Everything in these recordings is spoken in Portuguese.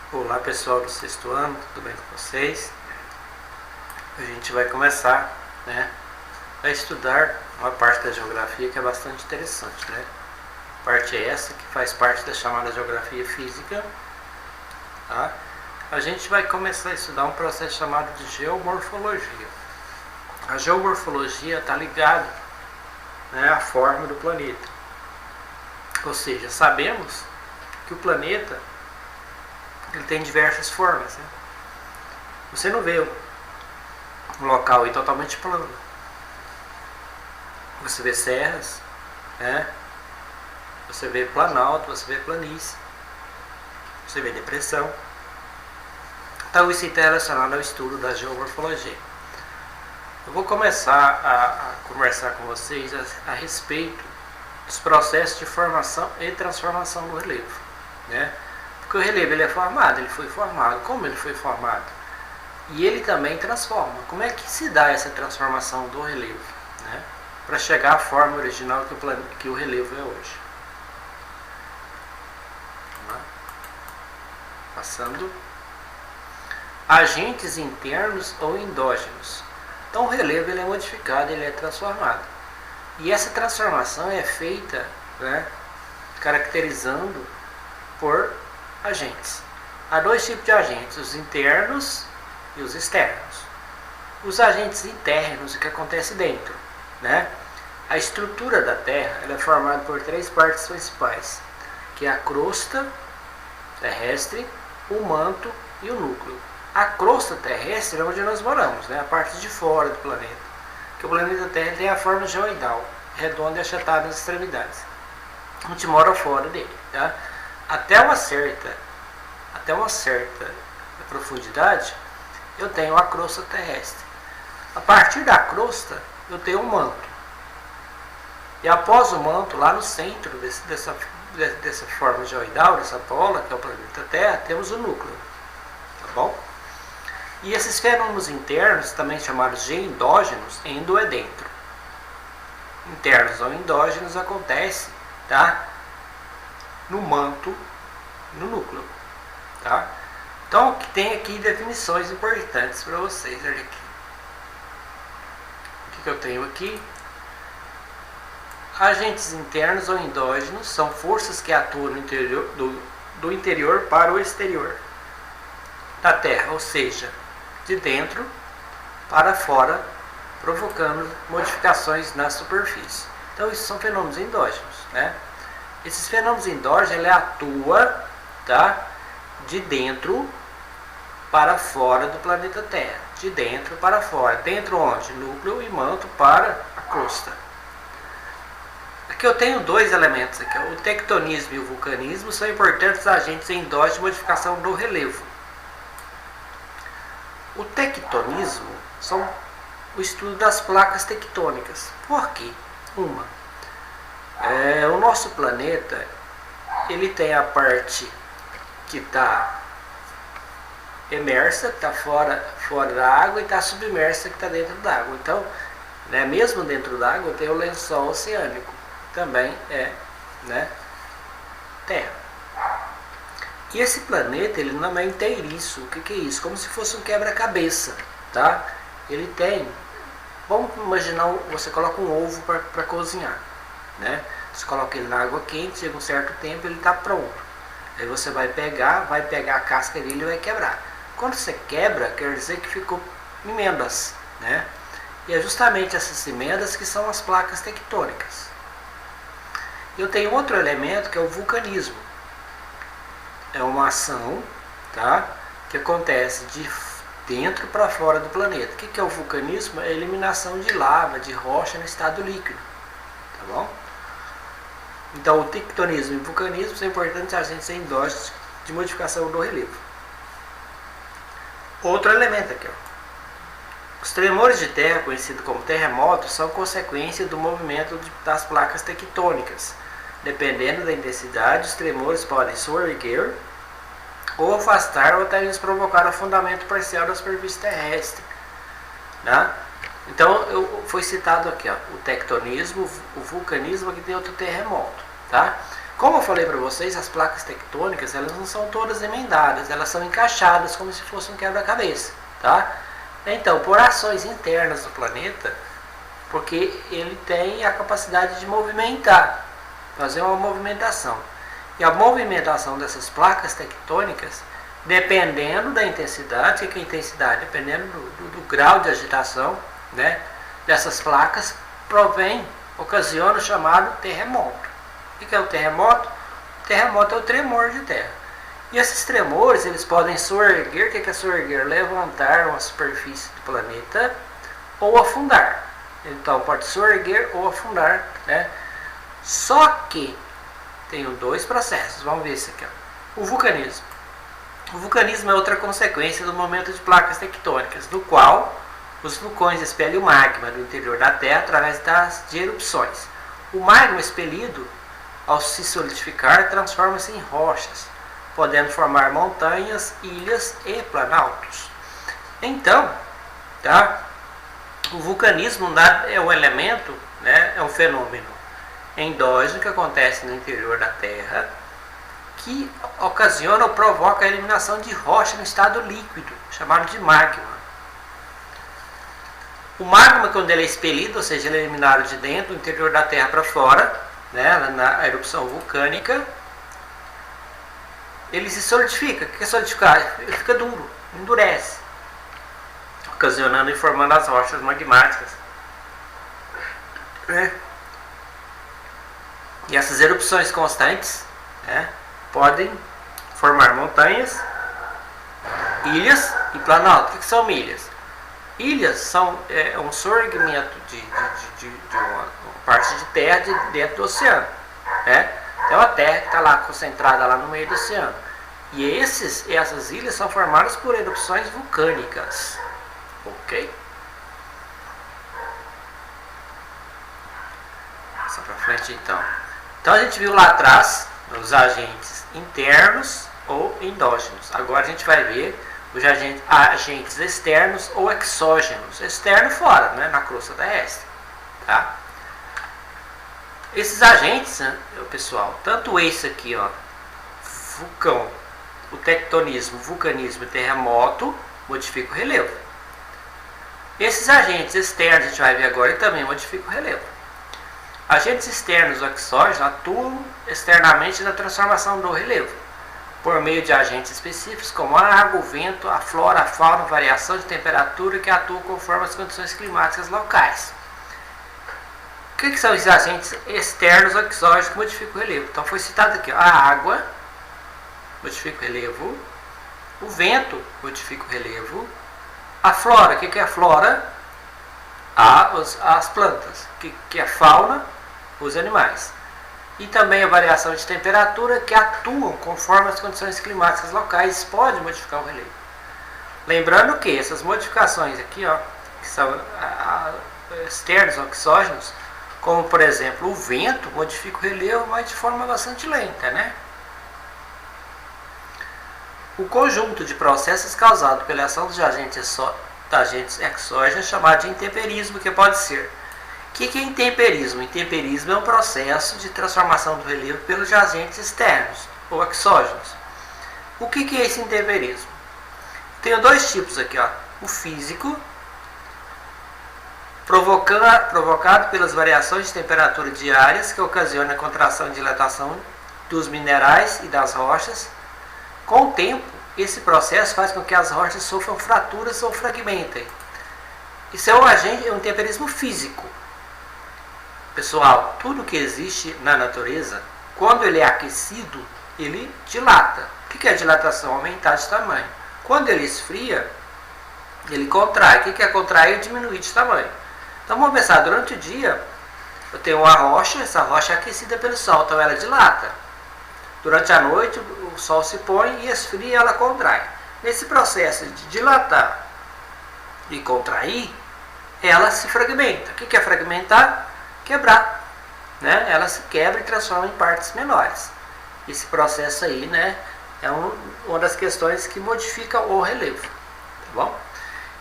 Olá pessoal do sexto ano, tudo bem com vocês? A gente vai começar, a estudar uma parte da geografia que é bastante interessante, Parte é essa que faz parte da chamada geografia física, tá? A gente vai começar a estudar um processo chamado de geomorfologia. A geomorfologia está ligada, à forma do planeta. Ou seja, sabemos que o planeta ele tem diversas formas. Você não vê um local aí totalmente plano. Você vê serras, você vê planalto, você vê planície, você vê depressão. Então isso está relacionado ao estudo da geomorfologia. Eu vou começar a conversar com vocês a respeito dos processos de formação e transformação do relevo, Porque o relevo ele é formado, ele foi formado. Como ele foi formado? E ele também transforma. Como é que se dá essa transformação do relevo, para chegar à forma original que o relevo é hoje? Vamos lá. Passando. Agentes internos ou endógenos. Então o relevo ele é modificado, ele é transformado. E essa transformação é feita, caracterizando por agentes. Há dois tipos de agentes, os internos e os externos. Os agentes internos, o que acontece dentro, A estrutura da Terra ela é formada por três partes principais, que é a crosta terrestre, o manto e o núcleo. A crosta terrestre é onde nós moramos, a parte de fora do planeta. Que o planeta Terra tem a forma geoidal, redonda e achatada nas extremidades. A gente mora fora dele, Até uma certa profundidade, eu tenho a crosta terrestre. A partir da crosta, eu tenho um manto. E após o manto, lá no centro dessa forma geoidal, dessa bola, que é o planeta Terra, temos o núcleo. Tá bom? E esses fenômenos internos, também chamados de endógenos, endo é dentro. Internos ou endógenos acontece, no manto, no núcleo, Então, tem aqui definições importantes para vocês. Olha aqui. O que eu tenho aqui? Agentes internos ou endógenos são forças que atuam no interior, do interior para o exterior da Terra, ou seja, de dentro para fora, provocando modificações na superfície. Então, isso são fenômenos endógenos, Esses fenômenos endógenos, ele atua, de dentro para fora do planeta Terra. De dentro para fora. Dentro onde? Núcleo e manto para a crosta. Aqui eu tenho dois elementos. Aqui. O tectonismo e o vulcanismo são importantes agentes endógenos de modificação do relevo. O tectonismo são o estudo das placas tectônicas. Por quê? O nosso planeta ele tem a parte que está emersa, que está fora da água, e está submersa, que está dentro da água. Então, mesmo dentro da água, tem o lençol oceânico, também é Terra. E esse planeta, ele não é inteiriço. O que é isso? Como se fosse um quebra-cabeça, Ele tem, vamos imaginar, você coloca um ovo para cozinhar, Você coloca ele na água quente, chega um certo tempo, ele está pronto. Aí você vai pegar a casca dele e vai quebrar. Quando você quebra, quer dizer que ficou emendas, E é justamente essas emendas que são as placas tectônicas. Eu tenho outro elemento que é o vulcanismo. É uma ação, que acontece de dentro para fora do planeta. O que é o vulcanismo? É a eliminação de lava, de rocha no estado líquido. Tá bom? Então, o tectonismo e o vulcanismo são importantes agentes endógenos de modificação do relevo. Outro elemento aqui. Os tremores de terra, conhecidos como terremotos, são consequência do movimento das placas tectônicas. Dependendo da intensidade, os tremores podem soerguer ou afastar ou até mesmo provocar afundamento parcial da superfície terrestre. Então, foi citado aqui, o tectonismo, o vulcanismo, aqui tem outro terremoto, Como eu falei para vocês, as placas tectônicas, elas não são todas emendadas, elas são encaixadas como se fosse um quebra-cabeça, tá? Então, por ações internas do planeta, porque ele tem a capacidade de movimentar, fazer uma movimentação. E a movimentação dessas placas tectônicas, dependendo da intensidade, o que é a intensidade? Dependendo do grau de agitação, né, dessas placas, ocasiona o chamado terremoto. O que é o terremoto? O terremoto é o tremor de terra. E esses tremores, eles podem soerguer. O que é soerguer? Levantar uma superfície do planeta ou afundar. Então, pode soerguer ou afundar, né? Só que tem dois processos. Vamos ver isso aqui, ó. O vulcanismo. O vulcanismo é outra consequência do movimento de placas tectônicas, no qual os vulcões expelem o magma do interior da Terra através de erupções. O magma expelido, ao se solidificar, transforma-se em rochas, podendo formar montanhas, ilhas e planaltos. Então, tá? O vulcanismo é um elemento, né, é um fenômeno endógeno que acontece no interior da Terra, que ocasiona ou provoca a eliminação de rocha no estado líquido, chamado de magma. O magma, quando ele é expelido, ou seja, ele é eliminado de dentro, do interior da Terra para fora, né, na erupção vulcânica, ele se solidifica. O que é solidificar? Ele fica duro, endurece, ocasionando e formando as rochas magmáticas. E essas erupções constantes, né, podem formar montanhas, ilhas e planaltos. O que são ilhas? Ilhas são um sorgimento de uma parte de terra dentro do oceano, né? É uma terra que está lá concentrada lá no meio do oceano. E essas ilhas são formadas por erupções vulcânicas. Ok? Passa para frente então. Então a gente viu lá atrás os agentes internos ou endógenos. Agora a gente vai ver os agentes externos ou exógenos. Externo fora, né, na crosta terrestre. Tá? Esses agentes, né, pessoal, tanto esse aqui, ó, vulcão, o tectonismo, vulcanismo e terremoto, modifica o relevo. Esses agentes externos, a gente vai ver agora, e também modificam o relevo. Agentes externos ou exógenos atuam externamente na transformação do relevo, por meio de agentes específicos como a água, o vento, a flora, a fauna, variação de temperatura que atuam conforme as condições climáticas locais. O que são os agentes externos ou exógenos que modificam o relevo? Então foi citado aqui, ó, a água modifica o relevo, o vento modifica o relevo, a flora, o que é a flora? As plantas, que é a fauna, os animais. E também a variação de temperatura que atuam conforme as condições climáticas locais pode modificar o relevo. Lembrando que essas modificações aqui, ó, que são externos ou exógenos, como por exemplo o vento, modifica o relevo, mas de forma bastante lenta, né? O conjunto de processos causado pela ação dos agentes exógenos é chamado de intemperismo, que pode ser. O que é intemperismo? Intemperismo é um processo de transformação do relevo pelos agentes externos ou exógenos. O que é esse intemperismo? Tenho dois tipos aqui, ó. O físico, provocado pelas variações de temperatura diárias que ocasiona a contração e dilatação dos minerais e das rochas. Com o tempo, esse processo faz com que as rochas sofram fraturas ou fragmentem. Isso é um intemperismo físico. Pessoal, tudo que existe na natureza, quando ele é aquecido, ele dilata. O que é dilatação? Aumentar de tamanho. Quando ele esfria, ele contrai. O que é contrair? Diminuir de tamanho. Então vamos pensar, durante o dia, eu tenho uma rocha, essa rocha é aquecida pelo sol, então ela dilata. Durante a noite, o sol se põe e esfria e ela contrai. Nesse processo de dilatar e contrair, ela se fragmenta. O que é fragmentar? Quebrar, né? Ela se quebra e transforma em partes menores. Esse processo aí, né, é uma das questões que modifica o relevo, tá bom?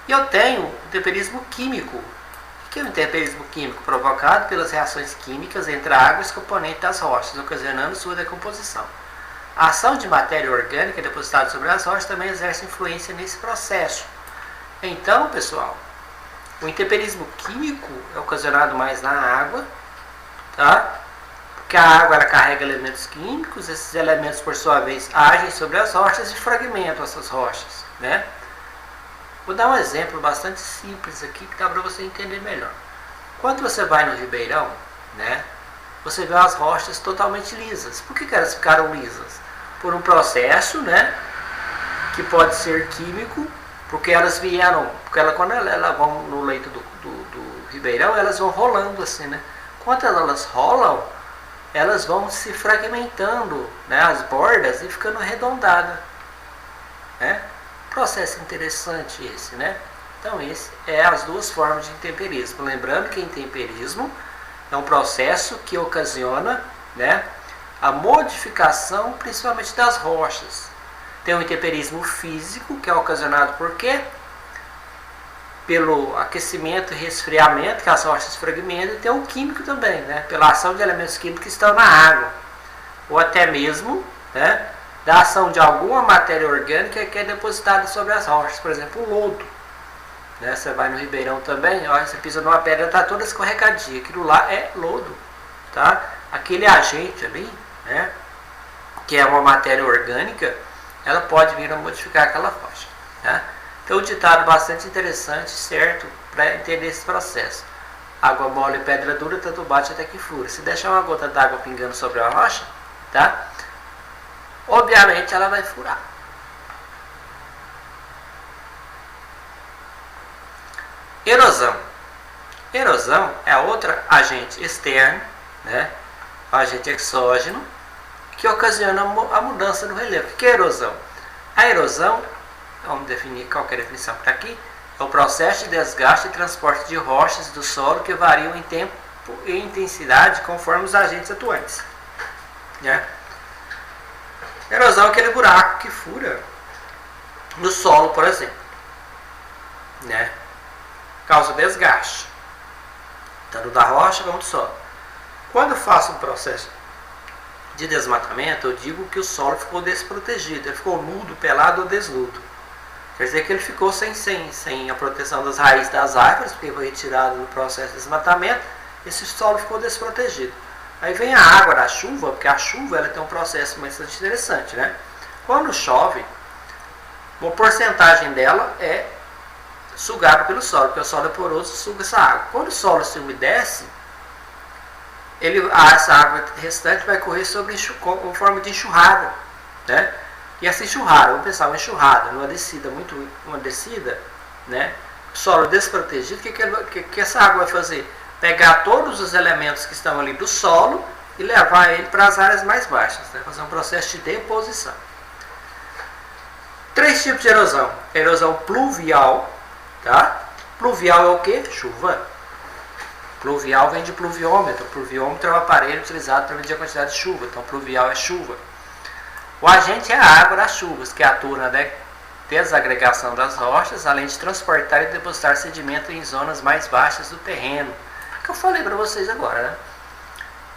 E eu tenho o temperismo químico. O que é o intemperismo químico provocado pelas reações químicas entre a água e os componentes das rochas, ocasionando sua decomposição. A ação de matéria orgânica depositada sobre as rochas também exerce influência nesse processo. Então, pessoal, o intemperismo químico é ocasionado mais na água, tá? Porque a água ela carrega elementos químicos, esses elementos, por sua vez, agem sobre as rochas e fragmentam essas rochas, né? Vou dar um exemplo bastante simples aqui que dá para você entender melhor. Quando você vai no Ribeirão, né, você vê as rochas totalmente lisas. Por que elas ficaram lisas? Por um processo, né, que pode ser químico, porque elas vieram, quando elas vão no leito do Ribeirão, elas vão rolando assim, né? Quando elas rolam, elas vão se fragmentando, né, as bordas e ficando arredondadas, né? Processo interessante esse, né? Então, esse é as duas formas de intemperismo. Lembrando que intemperismo é um processo que ocasiona, né, a modificação principalmente das rochas. Tem o intemperismo físico, que é ocasionado por quê? Pelo aquecimento e resfriamento, que as rochas fragmentam, e tem o químico também, né? Pela ação de elementos químicos que estão na água. Ou até mesmo, né, da ação de alguma matéria orgânica que é depositada sobre as rochas, por exemplo, o lodo. Né? Você vai no Ribeirão também, ó, você pisa numa pedra, está toda escorregadia, aquilo lá é lodo. Tá? Aquele agente ali, né, que é uma matéria orgânica, ela pode vir a modificar aquela rocha. Tá? Então, um ditado bastante interessante, certo, para entender esse processo. Água mole e pedra dura, tanto bate até que fura. Se deixar uma gota d'água pingando sobre a rocha, tá? Obviamente ela vai furar. Erosão. Erosão é outra agente externo, né? Agente exógeno, que ocasiona a mudança do relevo. O que é erosão? A erosão, vamos definir qual que é a definição por aqui, é o processo de desgaste e transporte de rochas do solo que variam em tempo e intensidade conforme os agentes atuantes. Né? Erosão é aquele buraco que fura no solo, por exemplo, né? Causa desgaste, tanto da rocha como do solo. Quando eu faço um processo de desmatamento, eu digo que o solo ficou desprotegido, ele ficou nudo, pelado ou desnudo. Quer dizer que ele ficou sem a proteção das raízes das árvores, porque foi retirado no processo de desmatamento, esse solo ficou desprotegido. Aí vem a água da chuva, porque a chuva ela tem um processo bastante interessante, né? Quando chove, uma porcentagem dela é sugada pelo solo, porque o solo é poroso e suga essa água. Quando o solo se umedece, essa água restante vai correr com forma de enxurrada, né? E essa enxurrada, vamos pensar, uma enxurrada, uma descida, né? Solo desprotegido, o que essa água vai fazer? Pegar todos os elementos que estão ali do solo e levar ele para as áreas mais baixas, né? Fazer um processo de deposição. 3 tipos de erosão. Erosão pluvial, tá? Pluvial é o que? Chuva. Pluvial vem de pluviômetro. Pluviômetro é o aparelho utilizado para medir a quantidade de chuva. Então, pluvial é chuva. O agente é a água das chuvas, que atua na desagregação das rochas, além de transportar e depositar sedimento em zonas mais baixas do terreno. Que eu falei para vocês agora, né?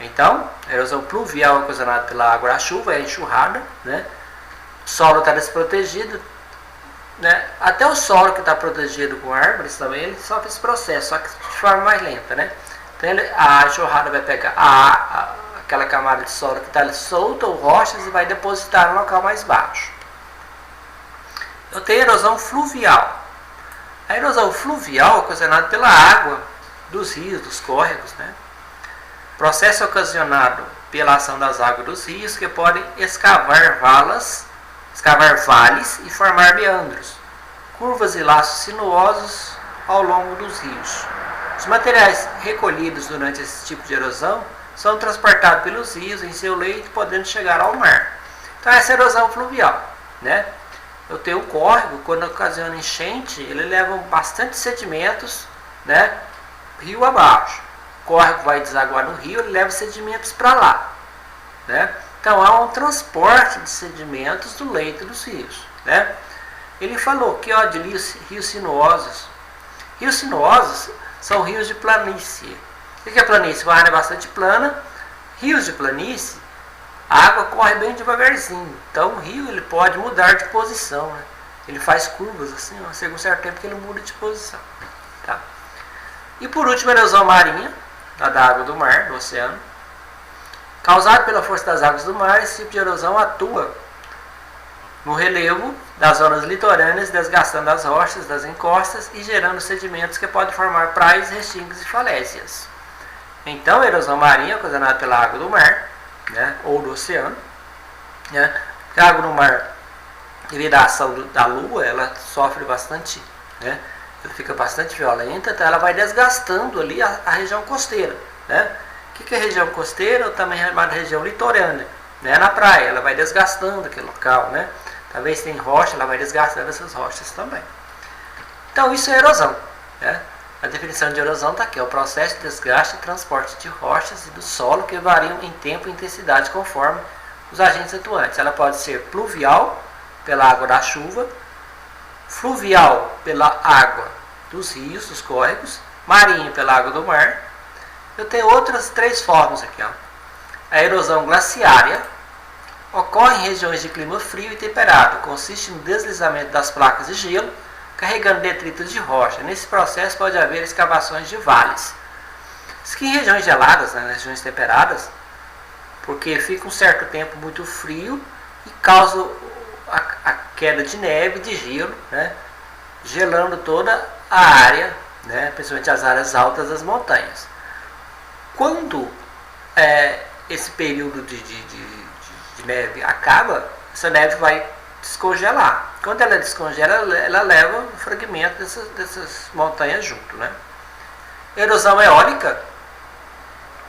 Então, a erosão pluvial ocasionada pela água da chuva é enxurrada, né? O solo está desprotegido, né? Até o solo que está protegido com árvores também, ele sofre esse processo, só que de forma mais lenta, né? Então, a enxurrada vai pegar aquela camada de solo que está ali solta ou rochas e vai depositar no local mais baixo. Eu tenho erosão fluvial. A erosão fluvial é ocasionada pela água dos rios, dos córregos, né? Processo ocasionado pela ação das águas dos rios que podem escavar vales e formar meandros, curvas e laços sinuosos ao longo dos rios. Os materiais recolhidos durante esse tipo de erosão são transportados pelos rios em seu leito, podendo chegar ao mar. Então essa é a erosão fluvial, né? Eu tenho um córrego, quando ocasiona enchente, ele leva bastante sedimentos, né, rio abaixo. O córrego vai desaguar no rio, ele leva sedimentos para lá, né? Então há um transporte de sedimentos do leito dos rios, né? Ele falou que, ó, de rios sinuosos. Rios sinuosos são rios de planície. O que é planície? Uma área bastante plana. Rios de planície, a água corre bem devagarzinho. Então o rio ele pode mudar de posição, né? Ele faz curvas assim, ó, chega um certo tempo que ele muda de posição. Tá? E por último, a erosão marinha, da água do mar, do oceano. Causado pela força das águas do mar, esse tipo de erosão atua no relevo das zonas litorâneas, desgastando as rochas das encostas e gerando sedimentos que podem formar praias, restingos e falésias. Então, a erosão marinha é ocasionada pela água do mar, né, ou do oceano. Né, porque a água do mar, devido à ação da lua, ela sofre bastante, né, ela fica bastante violenta, então ela vai desgastando ali a região costeira. Né. O que é região costeira? Ou também chamada região litorânea. Né, na praia, ela vai desgastando aquele local. Né. Talvez tenha rocha, ela vai desgastando essas rochas também. Então, isso é erosão. Né. A definição de erosão está aqui, é o processo de desgaste e transporte de rochas e do solo que variam em tempo e intensidade conforme os agentes atuantes. Ela pode ser pluvial, pela água da chuva, fluvial, pela água dos rios, dos córregos, marinha, pela água do mar. Eu tenho outras 3 formas aqui. Ó. A erosão glaciária ocorre em regiões de clima frio e temperado, consiste no deslizamento das placas de gelo, carregando detritos de rocha. Nesse processo pode haver escavações de vales. Isso aqui em regiões geladas, né, nas regiões temperadas, porque fica um certo tempo muito frio e causa a queda de neve, de gelo, né, gelando toda a área, né, principalmente as áreas altas das montanhas. Quando esse período de neve acaba, essa neve vai descongelar. Quando ela descongela, ela leva um fragmento dessas montanhas junto. Né? Erosão eólica,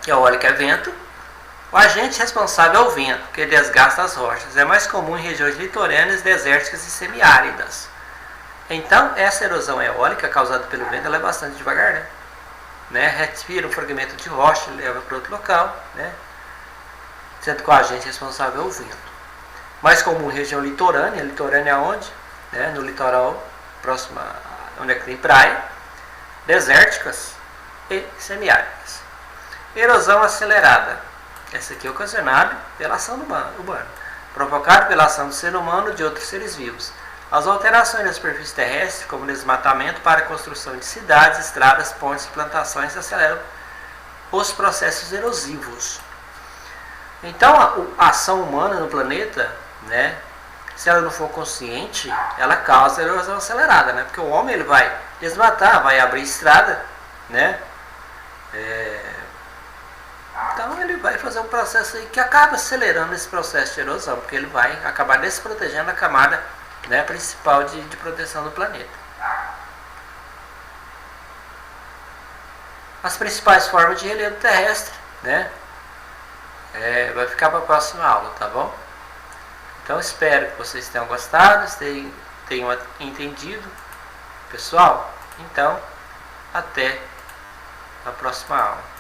que eólica é vento. O agente responsável é o vento, que desgasta as rochas. É mais comum em regiões litorâneas, desérticas e semiáridas. Então, essa erosão eólica causada pelo vento, ela é bastante devagar. Né? Respira um fragmento de rocha, leva para outro local, né? Sendo que o agente responsável é o vento. Mais comum em região litorânea. Litorânea é onde? Né? No litoral, próximo a onde é que tem praia. Desérticas e semiáridas. Erosão acelerada. Essa aqui é ocasionada pela ação humana, provocada pela ação do ser humano e de outros seres vivos. As alterações na superfície terrestre, como desmatamento para a construção de cidades, estradas, pontes e plantações, aceleram os processos erosivos. Então, a ação humana no planeta, né, se ela não for consciente, ela causa erosão acelerada, né? Porque o homem ele vai desmatar, vai abrir estrada, né? Então ele vai fazer um processo aí que acaba acelerando esse processo de erosão, porque ele vai acabar desprotegendo a camada, né, principal de proteção do planeta. As principais formas de relevo terrestre, né? Vai ficar para a próxima aula, tá bom? Então espero que vocês tenham gostado, tenham entendido. Pessoal, então até a próxima aula.